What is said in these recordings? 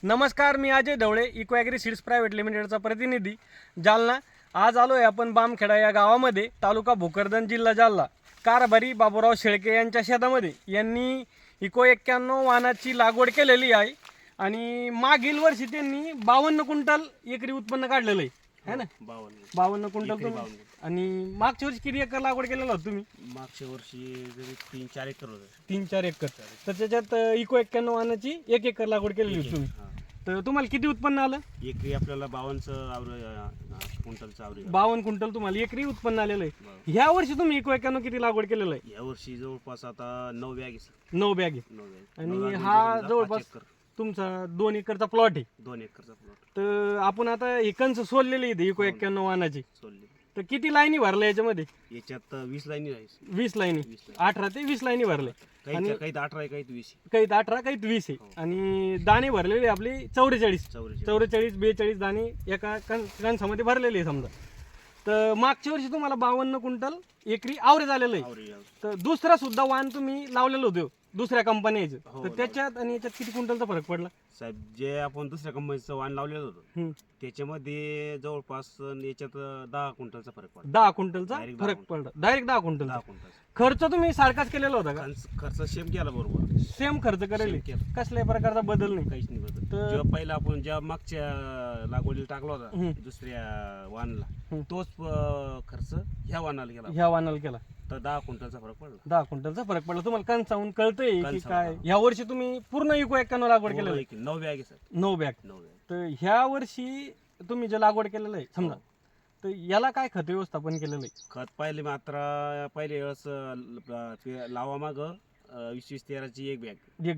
नमस्कार, मी Ajay Dhawale, eco agri seeds private लिमिटेडचा प्रतिनिधी जालना. आज आलो आहे आपण बामखेडा या गावामध्ये, तालुका भोकरदन, जिल्हा जालना. कारभारी बाबूराव शेळके यांच्या शेतामध्ये यांनी इको 91 वाणाची लागवड केलेली आहे आणि मागील वर्षी त्यांनी 52 क्विंटल एकरी उत्पन्न काढलेलं आहे ना. 52 क्विंटल तुम्ही. आणि मागच्या वर्षी किती एकर लागवड केलेलं होतं तुम्ही? मागच्या वर्षी 3-4 एकर होतं. 3-4 एकर. तर त्याच्यात इको 91 वाणाची 1 एकर लागवड केलेली होती तुम्ही. तर तुम्हाला किती उत्पन्न आलं? एकरी आपल्याला 52 क्विंटलचं आवरेज. 52 क्विंटल तुम्हाला एकरी उत्पन्न आलेलं आहे. ह्या वर्षी तुम्ही इको 91 किती लागवड केलेलं आहे? या वर्षी जवळपास आता 9 बॅग आहे. 9 बॅग आहे. 9 बॅग. आणि हा जवळपास तुमचा 2 एकरचा प्लॉट आहे. 2 एकरचा प्लॉट तर आपण आता हे कंच सोडलेले इथे इको 91 वाणाची. सोडले. तर किती लाईनी भरल्या याच्यामध्ये? याच्यात 20 लाईनी आहे. 20 लाईनी. 18 ते 20 लाईनी भरले. काही 18 आहे, काही 20. काही 18 काही 20 आहे. आणि दाणे भरलेले आपले 44 42 दाणे एका कणसामध्ये भरलेले आहे समजा. तर मागच्या वर्षी तुम्हाला 52 क्विंटल एकरी आवरेज आलेलं आहे. तर दुसरा सुद्धा वाण तुम्ही लावलेलं होतं दुसऱ्या कंपनीचं. तर त्याच्यात आणि याच्यात किती क्विंटलचा फरक पडला साहेब? जे आपण दुसऱ्या कंपनीचं वाण लावलेलं होतं त्याच्यामध्ये जवळपास याच्यात 10 क्विंटलचा फरक पडला. 10 क्विंटलचा फरक पडला. Direct 10 quintal. खर्च तुम्ही सारखाच केलेला होता का? खर्च सेम केला बरोबर. सेम खर्च करेल. कसल्याही प्रकारचा बदल नाही. काहीच नाही बदल. जेव्हा पहिला आपण जेव्हा मागच्या लागवडीला टाकला होता दुसऱ्या वाणाला, तोच खर्च ह्या वाणाला केला. तर 10 क्विंटलचा फरक पडला. 10 क्विंटलचा फरक पडला. तुम्हाला कणसाहून कळतंय की काय? ह्या वर्षी तुम्ही पूर्ण इको 91 लागवड केलेलं आहे. 9 बॅग आहे सर. 9 बॅग. तर ह्या वर्षी तुम्ही जे लागवड केलेलं आहे समजा, तर याला काय खत व्यवस्थापन केलेलं आहे? खत पहिले वेळेस लावा माग 20-13ची 1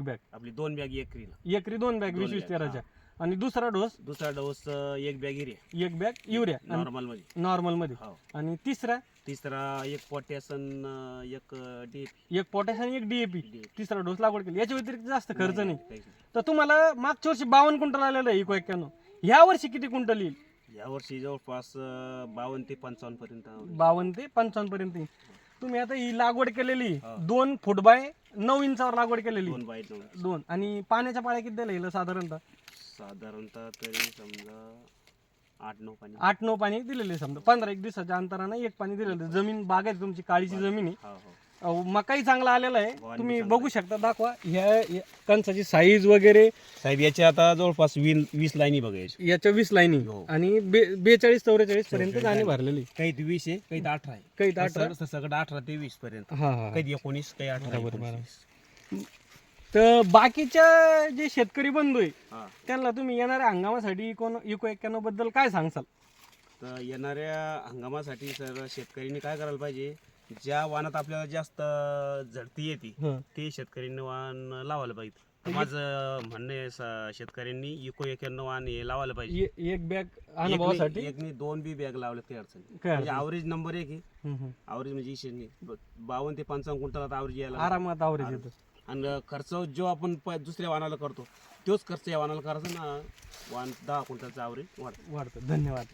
बॅग. आपली 2 बॅग एकरी 2 बॅग 20-13च्या. आणि दुसरा dose 1 bag urea. 1 bag urea normal मध्ये. आणि तिसरा 1 पोटॅश आणि 1 DAP. 1 पोटॅश आणि 1 DAP. तिसरा डोस लागवड केली. याच्या व्यतिरिक्त जास्त खर्च नाही. तर तुम्हाला मागच्या वर्षी 52 क्विंटल आलेलं आहे इको 91. ह्या वर्षी किती क्विंटल येईल? या वर्षी जवळपास 52 ते 55 पर्यंत. 52 ते 55 पर्यंत येईल. तुम्ही आता ही लागवड केलेली 2 फूट बाय 9 इंचावर लागवड केलेली. 2 आणि पाण्याच्या पाळ्या किती दिल्या हिला साधारणतः तरी समजा 8-9 पाणी दिलेले. समजा 15 दिवसाच्या अंतरानं 1 पाणी दिलेलं. जमीन बाग आहे तुमची, काळीची जमीन आहे. मकाही चांगला आलेला आहे. तुम्ही बघू शकता. दाखवा ह्या कणसाची साईज वगैरे. साहेब याच्या आता जवळपास 20 लाईनी बघायची. याच्या 20 लाईनी आणि 42-44 पर्यंत दाणे भरलेली. काही 20 आहे, काही 18 आहे. काही 18 सगळं 18 ते 20 पर्यंत. काही 19, काही 18. तर बाकीच्या जे शेतकरी बंधू आहे त्यांना तुम्ही येणाऱ्या हंगामासाठी इको 91 बद्दल काय सांगसाल? तर येणाऱ्या हंगामासाठी सर शेतकऱ्यांनी काय करायला पाहिजे? ज्या वाणात आपल्याला जास्त झडती येते ते शेतकऱ्यांनी वाण लावायला पाहिजे. माझं म्हणणं आहे शेतकऱ्यांनी इको 91 वाण हे लावायला पाहिजे. 1 बॅग अनुभवासाठी. 2 बी बॅग लावले काही अडचण नाही. आवरेज नंबर 1 आहे. आवरेज म्हणजे 52 ते 55 क्विंटल आवरेज यायला आरामात आवरेज येतो. आणि खर्च जो आपण दुसऱ्या वाणाला करतो तोच खर्च या वाणाला करायचा ना. 10 क्विंटलचा आवरेज वाढतो. धन्यवाद.